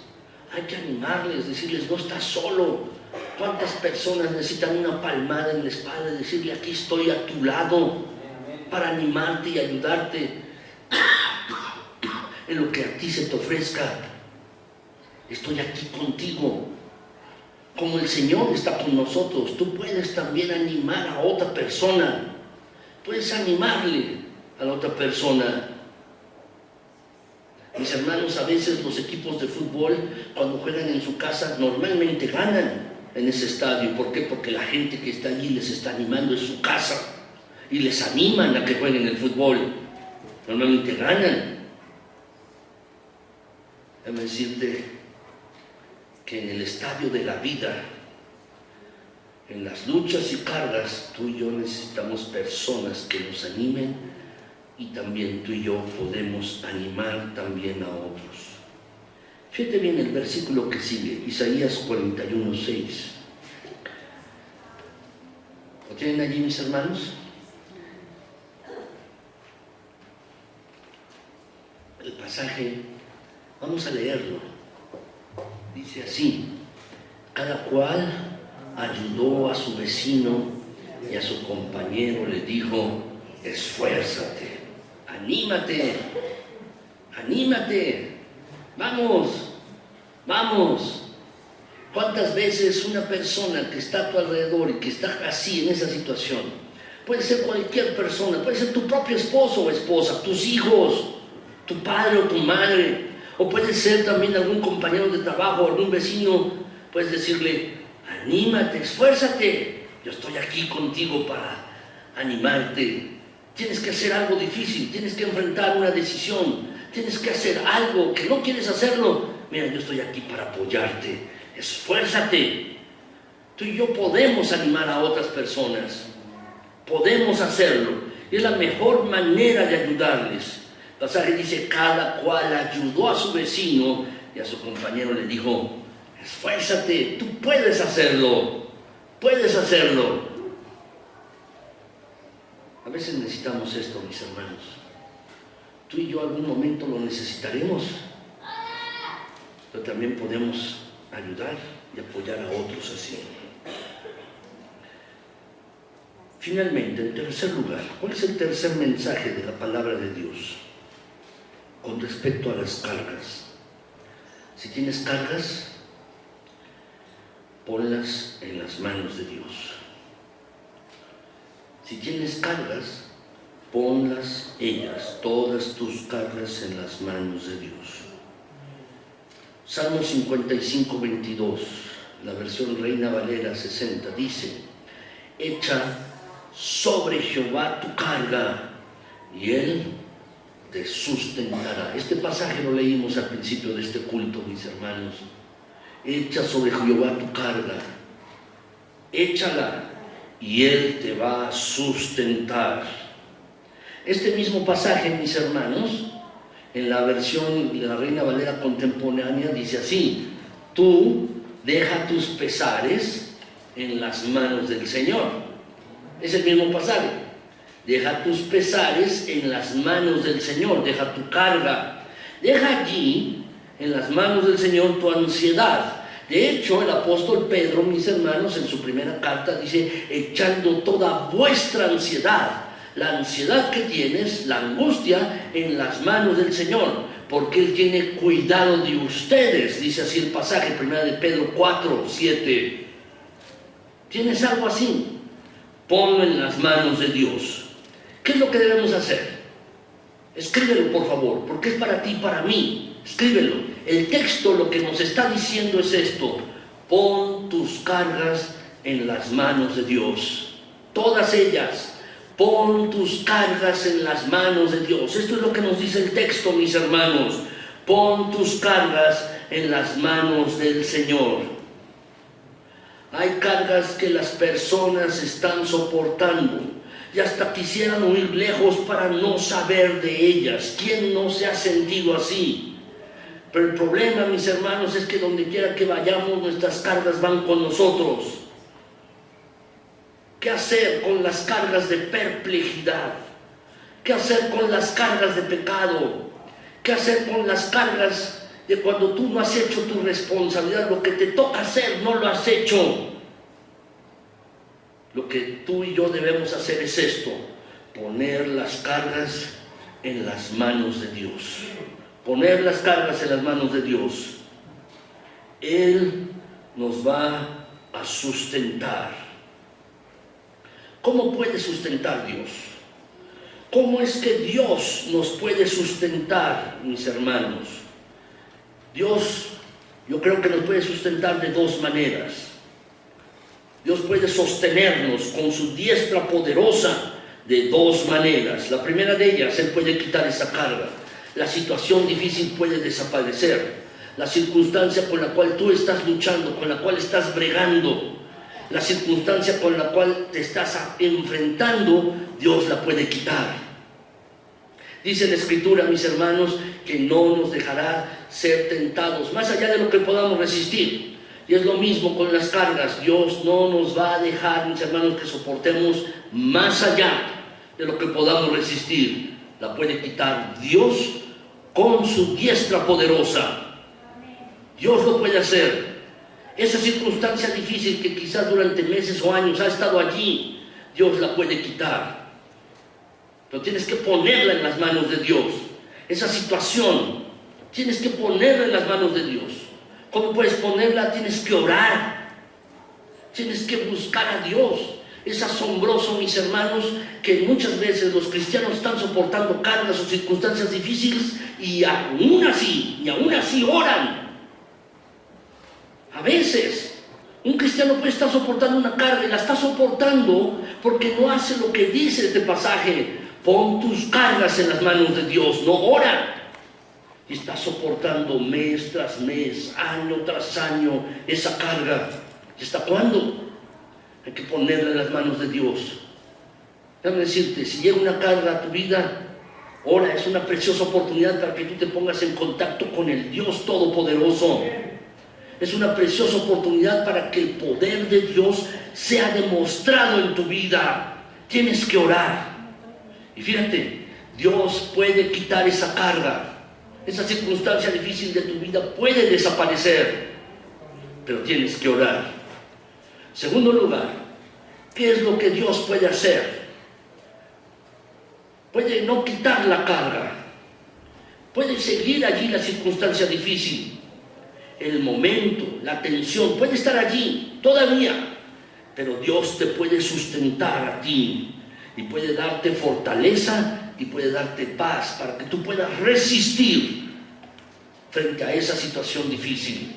decirles, no estás solo. ¿Cuántas personas necesitan una palmada en la espalda y decirle, aquí estoy a tu lado para animarte y ayudarte en lo que a ti se te ofrezca? Estoy aquí contigo. Como el Señor está con nosotros, tú puedes también animar a otra persona. Puedes animarle a la otra persona. Mis hermanos, a veces los equipos de fútbol, cuando juegan en su casa, normalmente ganan en ese estadio. ¿Por qué? Porque la gente que está allí les está animando en su casa y les animan a que jueguen el fútbol. Normalmente ganan. Déjame decirte que en el estadio de la vida, en las luchas y cargas, tú y yo necesitamos personas que nos animen y también tú y yo podemos animar también a otros. Fíjate bien el versículo que sigue, Isaías 41:6. ¿Lo tienen allí, mis hermanos? El pasaje, vamos a leerlo. Dice así: cada cual ayudó a su vecino y a su compañero le dijo, esfuérzate, anímate, vamos. ¿Cuántas veces una persona que está a tu alrededor y que está así en esa situación, puede ser cualquier persona, puede ser tu propio esposo o esposa, tus hijos, tu padre o tu madre, o puede ser también algún compañero de trabajo, algún vecino, puedes decirle, anímate, esfuérzate, yo estoy aquí contigo para animarte. Tienes que hacer algo difícil, tienes que enfrentar una decisión, tienes que hacer algo que no quieres hacerlo. Mira, yo estoy aquí para apoyarte, esfuérzate. Tú y yo podemos animar a otras personas, podemos hacerlo, y es la mejor manera de ayudarles. El pasaje dice, cada cual ayudó a su vecino y a su compañero le dijo, esfuérzate, tú puedes hacerlo. A veces necesitamos esto, mis hermanos. Tú y yo algún momento lo necesitaremos, pero también podemos ayudar y apoyar a otros así. Finalmente, en tercer lugar, ¿cuál es el tercer mensaje de la palabra de Dios con respecto a las cargas? Si tienes cargas, ponlas en las manos de Dios. Si tienes cargas, ponlas ellas, todas tus cargas en las manos de Dios. Salmo 55:22, la versión Reina Valera 60, dice, echa sobre Jehová tu carga y Él te sustentará. Este pasaje lo leímos al principio de este culto, mis hermanos. Echa sobre Jehová tu carga, échala y Él te va a sustentar. Este mismo pasaje, mis hermanos, en la versión de la Reina Valera contemporánea dice así, tú deja tus pesares en las manos del Señor. Es el mismo pasaje. Deja tus pesares en las manos del Señor, deja tu carga. Deja allí, en las manos del Señor, tu ansiedad. De hecho, el apóstol Pedro, mis hermanos, en su primera carta dice, echando toda vuestra ansiedad, la ansiedad que tienes, la angustia, en las manos del Señor, porque Él tiene cuidado de ustedes, dice así el pasaje, 1 de Pedro 4, 7. ¿Tienes algo así? Ponlo en las manos de Dios. ¿Qué es lo que debemos hacer? Escríbelo, por favor, porque es para ti y para mí. Escríbelo. El texto lo que nos está diciendo es esto: pon tus cargas en las manos de Dios. Todas ellas. Pon tus cargas en las manos de Dios. Esto es lo que nos dice el texto, mis hermanos. Pon tus cargas en las manos del Señor. Hay cargas que las personas están soportando y hasta quisieran huir lejos para no saber de ellas. ¿Quién no se ha sentido así? Pero el problema, mis hermanos, es que donde quiera que vayamos, nuestras cargas van con nosotros. ¿Qué hacer con las cargas de perplejidad? ¿Qué hacer con las cargas de pecado? ¿Qué hacer con las cargas de cuando tú no has hecho tu responsabilidad? Lo que te toca hacer no lo has hecho. Lo que tú y yo debemos hacer es esto: poner las cargas en las manos de Dios. Poner las cargas en las manos de Dios. Él nos va a sustentar. ¿Cómo puede sustentar Dios? ¿Cómo es que Dios nos puede sustentar, mis hermanos? Dios, yo creo que nos puede sustentar de dos maneras. Dios puede sostenernos con su diestra poderosa de dos maneras. La primera de ellas, Él puede quitar esa carga. La situación difícil puede desaparecer. La circunstancia con la cual tú estás luchando, con la cual estás bregando, la circunstancia con la cual te estás enfrentando, Dios la puede quitar. Dice la Escritura, mis hermanos, que no nos dejará ser tentados más allá de lo que podamos resistir. Y es lo mismo con las cargas. Dios no nos va a dejar, mis hermanos, que soportemos más allá de lo que podamos resistir. La puede quitar Dios con su diestra poderosa. Dios lo puede hacer. Esa circunstancia difícil que quizás durante meses o años ha estado allí, Dios la puede quitar. Pero tienes que ponerla en las manos de Dios. Esa situación, tienes que ponerla en las manos de Dios. ¿Cómo puedes ponerla? Tienes que orar. Tienes que buscar a Dios. Es asombroso, mis hermanos, que muchas veces los cristianos están soportando cargas o circunstancias difíciles y aún así oran. A veces un cristiano puede estar soportando una carga y la está soportando porque no hace lo que dice este pasaje: pon tus cargas en las manos de Dios, no ora. Y está soportando mes tras mes, año tras año esa carga. ¿Y hasta cuándo? Hay que ponerla en las manos de Dios. Déjame decirte, si llega una carga a tu vida, ora. Es una preciosa oportunidad para que tú te pongas en contacto con el Dios Todopoderoso. Es una preciosa oportunidad para que el poder de Dios sea demostrado en tu vida. Tienes que orar. Y fíjate, Dios puede quitar esa carga. Esa circunstancia difícil de tu vida puede desaparecer, pero tienes que orar. Segundo lugar, ¿qué es lo que Dios puede hacer? Puede no quitar la carga, puede seguir allí la circunstancia difícil, el momento, la tensión, puede estar allí todavía, pero Dios te puede sustentar a ti y puede darte fortaleza y puede darte paz para que tú puedas resistir frente a esa situación difícil,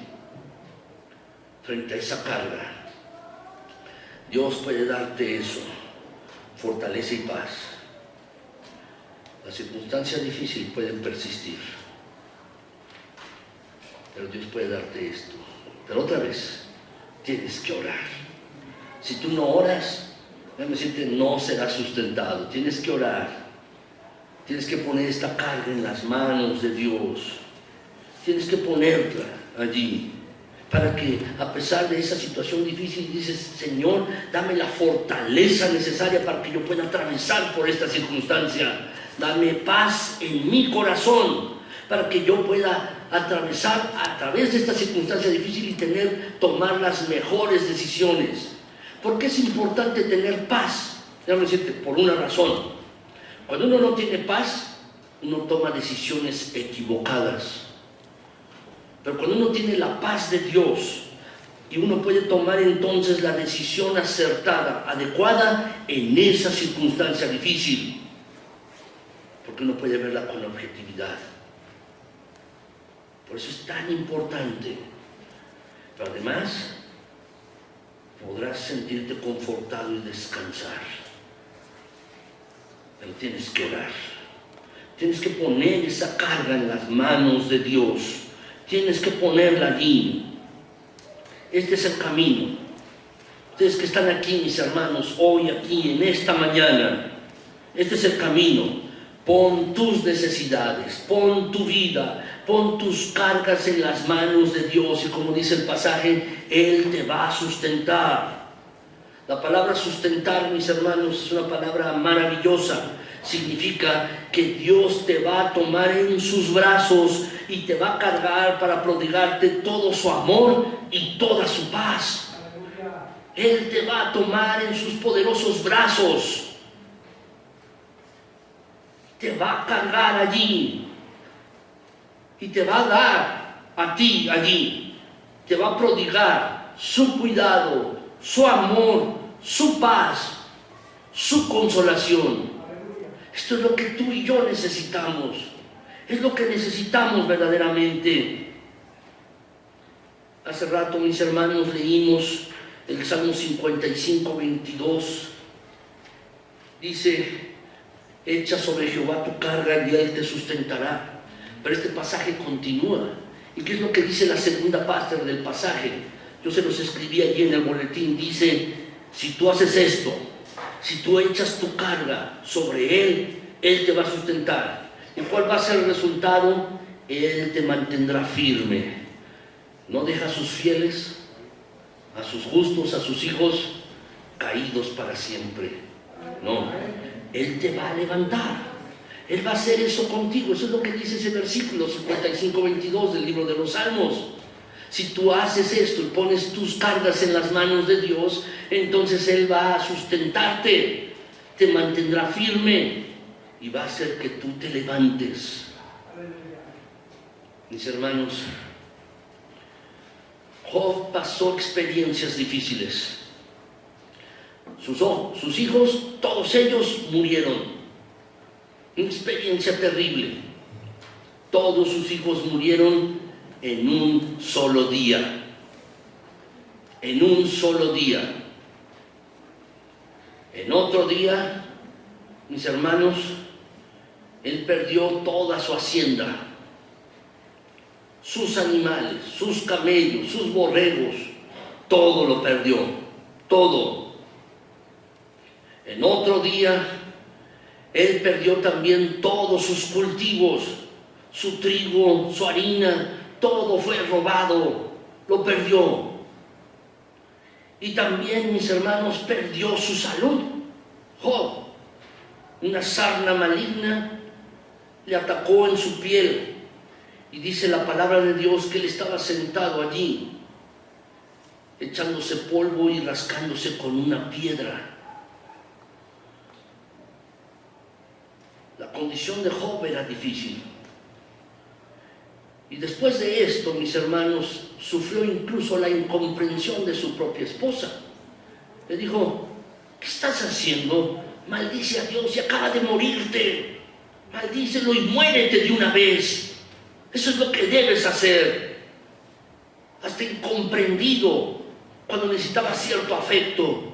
frente a esa carga. Dios puede darte eso, fortaleza y paz. Las circunstancias difíciles pueden persistir, pero Dios puede darte esto. Pero otra vez, tienes que orar. Si tú no oras, déjame decirte, no serás sustentado. Tienes que orar. Tienes que poner esta carga en las manos de Dios. Tienes que ponerla allí. para que a pesar de esa situación difícil dices, Señor, dame la fortaleza necesaria para que yo pueda atravesar por esta circunstancia. Dame paz en mi corazón para que yo pueda atravesar a través de esta circunstancia difícil y tomar las mejores decisiones. ¿Por qué es importante tener paz? Déjame decirte, por una razón. Cuando uno no tiene paz, uno toma decisiones equivocadas. Pero cuando uno tiene la paz de Dios y uno puede tomar entonces la decisión acertada, adecuada en esa circunstancia difícil, porque uno puede verla con objetividad. Por eso es tan importante. Pero además, podrás sentirte confortado y descansar. Pero tienes que orar. Tienes que poner esa carga en las manos de Dios. Tienes que ponerla allí. Este es el camino. Ustedes que están aquí, mis hermanos, hoy aquí, en esta mañana, este es el camino. Pon tus necesidades, pon tu vida, pon tus cargas en las manos de Dios y como dice el pasaje, Él te va a sustentar. La palabra sustentar, mis hermanos, es una palabra maravillosa. Significa que Dios te va a tomar en sus brazos y te va a cargar para prodigarte todo su amor y toda su paz. Él te va a tomar en sus poderosos brazos. Te va a cargar allí y te va a dar a ti allí. Te va a prodigar su cuidado, su amor, su paz, su consolación. Esto es lo que tú y yo necesitamos. Es lo que necesitamos verdaderamente. Hace rato, mis hermanos, leímos el Salmo 55, 22. Dice, echa sobre Jehová tu carga y Él te sustentará. Pero este pasaje continúa. ¿Y qué es lo que dice la segunda parte del pasaje? Yo se los escribí allí en el boletín. Dice, si tú haces esto, si tú echas tu carga sobre Él, Él te va a sustentar. ¿Y cuál va a ser el resultado? Él te mantendrá firme. No deja a sus fieles, a sus justos, a sus hijos, caídos para siempre. No, Él te va a levantar. Él va a hacer eso contigo. Eso es lo que dice ese versículo 55-22 del libro de los Salmos. Si tú haces esto y pones tus cargas en las manos de Dios, entonces Él va a sustentarte, te mantendrá firme y va a hacer que tú te levantes. Mis hermanos, Job pasó experiencias difíciles. Sus hijos, todos ellos murieron. Una experiencia terrible. Todos sus hijos murieron en un solo día. En un solo día. En otro día, mis hermanos, él perdió toda su hacienda, sus animales, sus camellos, sus borregos, todo lo perdió, todo. En otro día, él perdió también todos sus cultivos, su trigo, su harina, todo fue robado, lo perdió. Y también, mis hermanos, perdió su salud. Job, una sarna maligna le atacó en su piel. Y dice la palabra de Dios que él estaba sentado allí, echándose polvo y rascándose con una piedra. La condición de Job era difícil. Y después de esto, mis hermanos, sufrió incluso la incomprensión de su propia esposa. Le dijo, ¿qué estás haciendo? Maldice a Dios y acaba de morirte. Maldícelo y muérete de una vez. Eso es lo que debes hacer. Hasta incomprendido cuando necesitaba cierto afecto.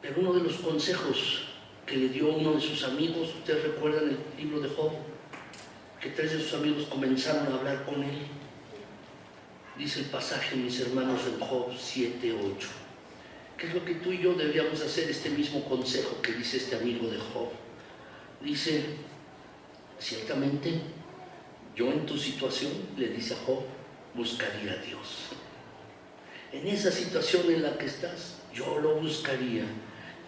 Pero uno de los consejos que le dio uno de sus amigos, ustedes recuerdan el libro de Job, que 3 de sus amigos comenzaron a hablar con él. Dice el pasaje, mis hermanos, en Job 7:8. ¿Qué es lo que tú y yo deberíamos hacer? Este mismo consejo que dice este amigo de Job. Dice, ciertamente Yo en tu situación, le dice a Job, buscaría a Dios. En esa situación en la que estás, yo lo buscaría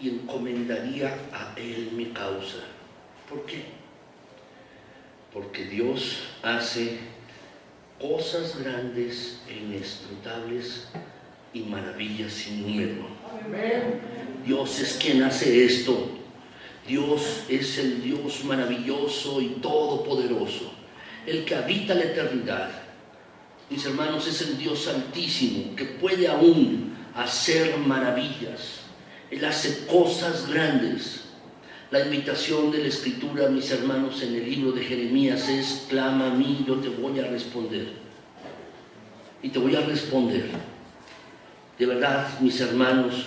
y encomendaría a Él mi causa. ¿Por qué? Porque Dios hace cosas grandes e inescrutables y maravillas sin número. Amén. Dios es quien hace esto. Dios es el Dios maravilloso y todopoderoso, el que habita la eternidad. Mis hermanos, es el Dios altísimo que puede aún hacer maravillas. Él hace cosas grandes. La invitación de la Escritura, mis hermanos, en el libro de Jeremías es: clama a mí, yo te voy a responder. Y te voy a responder. De verdad, mis hermanos,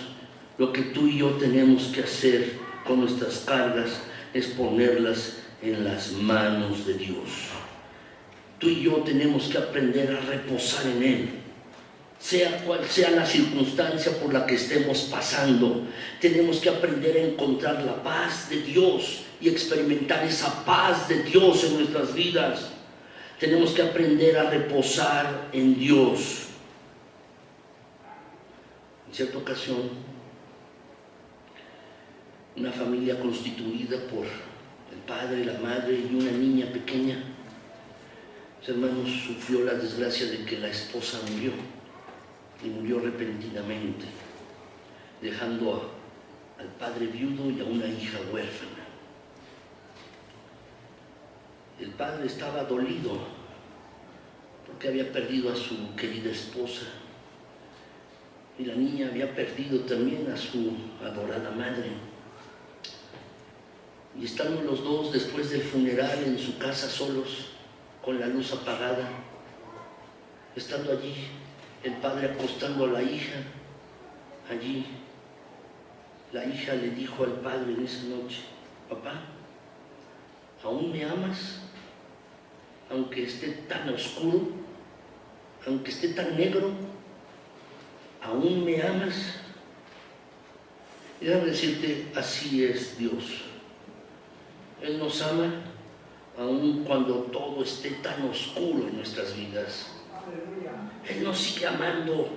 lo que tú y yo tenemos que hacer con nuestras cargas es ponerlas en las manos de Dios. Tú y yo tenemos que aprender a reposar en Él. Sea cual sea la circunstancia por la que estemos pasando, tenemos que aprender a encontrar la paz de Dios y experimentar esa paz de Dios en nuestras vidas. Tenemos que aprender a reposar en Dios. En cierta ocasión, una familia constituida por el padre, la madre y una niña pequeña, mis hermanos, sufrió la desgracia de que la esposa murió. Y murió repentinamente, dejando al padre viudo y a una hija huérfana. El padre estaba dolido porque había perdido a su querida esposa, y la niña había perdido también a su adorada madre. Y estando los dos después del funeral en su casa solos, con la luz apagada, estando allí, el padre acostando a la hija allí, la hija le dijo al padre en esa noche: papá, ¿aún me amas? Aunque esté tan oscuro, aunque esté tan negro, ¿aún me amas? Y déjame decirte, así es Dios. Él nos ama aun cuando todo esté tan oscuro en nuestras vidas. Él nos sigue amando.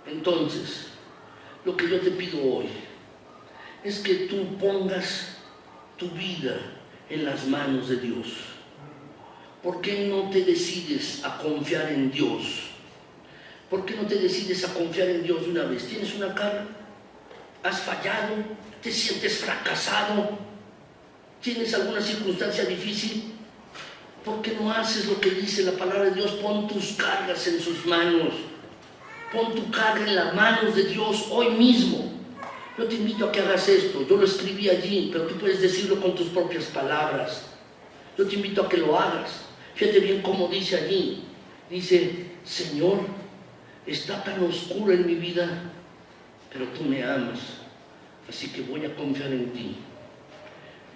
Entonces, lo que yo te pido hoy es que tú pongas tu vida en las manos de Dios. ¿Por qué no te decides a confiar en Dios? ¿Por qué no te decides a confiar en Dios de una vez? ¿Tienes una carga? ¿Has fallado? ¿Te sientes fracasado? ¿Tienes alguna circunstancia difícil? ¿Por qué no haces lo que dice la palabra de Dios? Pon tus cargas en sus manos. Pon tu carga en las manos de Dios hoy mismo. Yo te invito a que hagas esto. Yo lo escribí allí, pero tú puedes decirlo con tus propias palabras. Yo te invito a que lo hagas. Fíjate bien cómo dice allí. Dice: Señor, está tan oscuro en mi vida, pero tú me amas, así que voy a confiar en ti.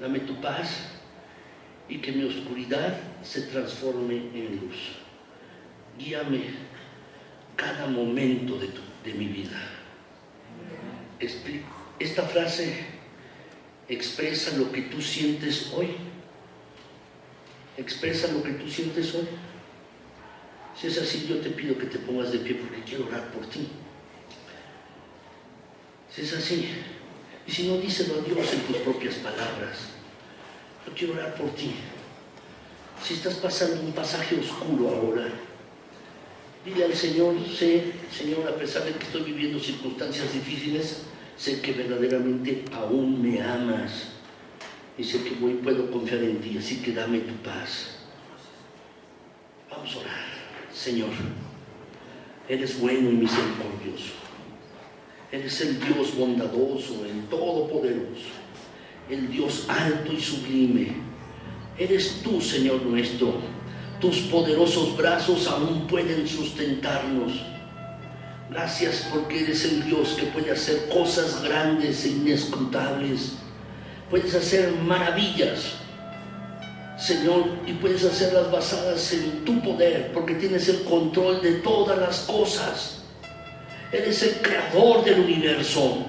Dame tu paz y que mi oscuridad se transforme en luz. Guíame cada momento de mi vida. Esta frase expresa lo que tú sientes hoy. Expresa lo que tú sientes hoy. Si es así, yo te pido que te pongas de pie porque quiero orar por ti. Si es así, y si no, díselo a Dios en tus propias palabras. Yo quiero orar por ti. Si estás pasando un pasaje oscuro ahora, dile al Señor: sé, Señor, a pesar de que estoy viviendo circunstancias difíciles, sé que verdaderamente aún me amas y sé que puedo confiar en ti, así que dame tu paz. Vamos a orar. Señor, eres bueno y misericordioso. Eres el Dios bondadoso, el todopoderoso, el Dios alto y sublime. Eres tú, Señor nuestro. Tus poderosos brazos aún pueden sustentarnos. Gracias porque eres el Dios que puede hacer cosas grandes e inescrutables. Puedes hacer maravillas, Señor, y puedes hacerlas basadas en tu poder, porque tienes el control de todas las cosas. Eres el creador del universo.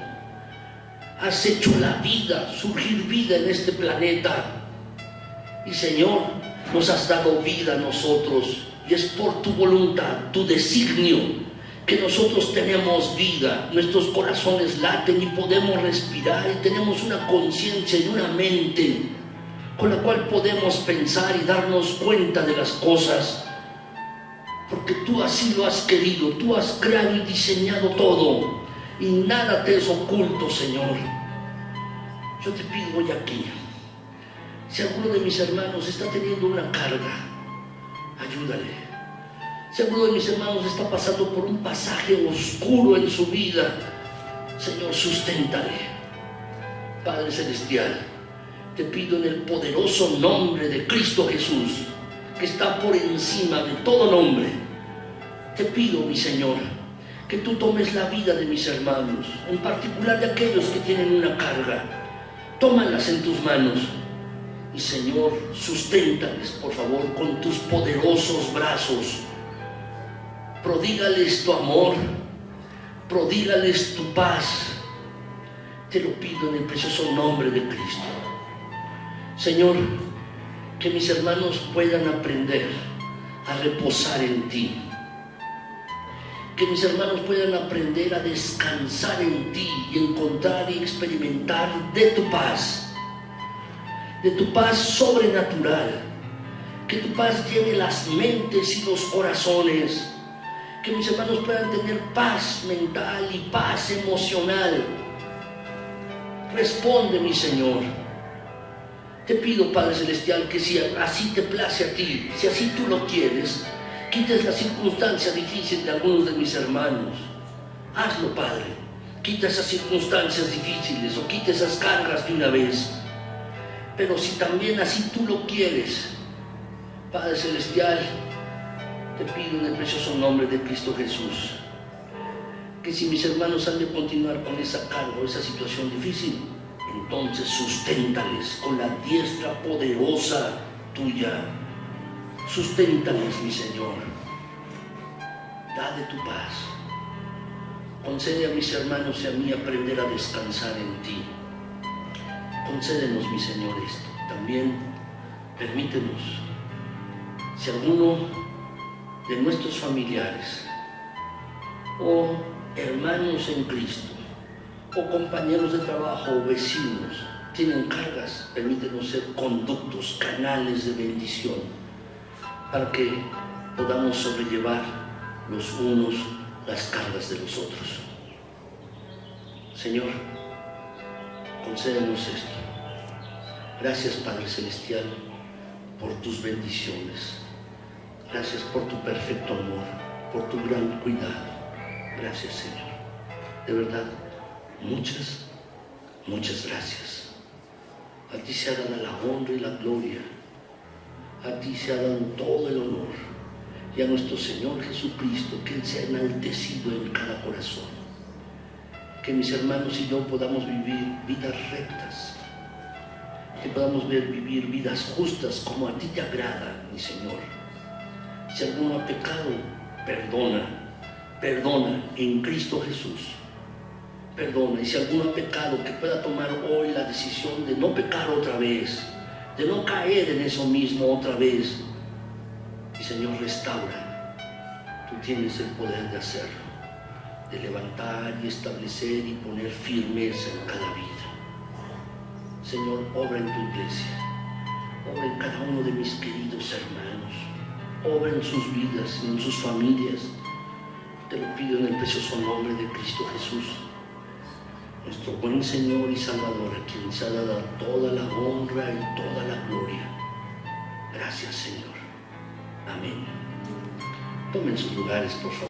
Has hecho la vida, surgir vida en este planeta. Y Señor, nos has dado vida a nosotros y es por tu voluntad, tu designio, que nosotros tenemos vida, nuestros corazones laten y podemos respirar y tenemos una conciencia y una mente con la cual podemos pensar y darnos cuenta de las cosas, porque tú así lo has querido, tú has creado y diseñado todo y nada te es oculto, Señor. Yo te pido hoy aquí, si alguno de mis hermanos está teniendo una carga, ayúdale. Si alguno de mis hermanos está pasando por un pasaje oscuro en su vida, Señor, susténtale. Padre Celestial, te pido en el poderoso nombre de Cristo Jesús, que está por encima de todo nombre, te pido, mi Señor, que tú tomes la vida de mis hermanos, en particular de aquellos que tienen una carga. Tómalas en tus manos y, Señor, susténtales, por favor, con tus poderosos brazos. Prodígales tu amor, prodígales tu paz. Te lo pido en el precioso nombre de Cristo. Señor, que mis hermanos puedan aprender a reposar en ti. Que mis hermanos puedan aprender a descansar en ti y encontrar y experimentar de tu paz sobrenatural. Que tu paz llene las mentes y los corazones. Que mis hermanos puedan tener paz mental y paz emocional. Responde, mi Señor. Te pido, Padre Celestial, que si así te place a ti, si así tú lo quieres, quites la circunstancia difícil de algunos de mis hermanos. Hazlo, Padre. Quita esas circunstancias difíciles o quita esas cargas de una vez. Pero si también así tú lo quieres, Padre Celestial, te pido en el precioso nombre de Cristo Jesús, que si mis hermanos han de continuar con esa carga o esa situación difícil, entonces susténtales con la diestra poderosa tuya. Susténtales, mi Señor. Da de tu paz. Concede a mis hermanos y a mí aprender a descansar en ti. Concédenos, mi Señor, esto. También permítenos, si alguno de nuestros familiares o hermanos en Cristo o compañeros de trabajo o vecinos tienen cargas, permítenos ser conductos, canales de bendición, para que podamos sobrellevar los unos las cargas de los otros. Señor, concédenos esto. Gracias, Padre Celestial, por tus bendiciones. Gracias por tu perfecto amor, por tu gran cuidado. Gracias, Señor. De verdad, muchas, muchas gracias. A ti se ha dado la honra y la gloria. A ti se ha dado todo el honor. Y a nuestro Señor Jesucristo, que Él sea enaltecido en cada corazón. Que mis hermanos y yo podamos vivir vidas rectas. Que podamos vivir vidas justas como a ti te agrada, mi Señor. Si alguno ha pecado, perdona en Cristo Jesús. Perdona. Y si alguno ha pecado, que pueda tomar hoy la decisión de no pecar otra vez, de no caer en eso mismo otra vez. Y, Señor, restaura. Tú tienes el poder de hacerlo, de levantar y establecer y poner firmeza en cada vida. Señor, obra en tu iglesia, obra en cada uno de mis queridos hermanos, obra en sus vidas, en sus familias. Te lo pido en el precioso nombre de Cristo Jesús, nuestro buen Señor y Salvador, a quien se ha dado toda la honra y toda la gloria. Gracias, Señor. Amén. Tomen sus lugares, por favor.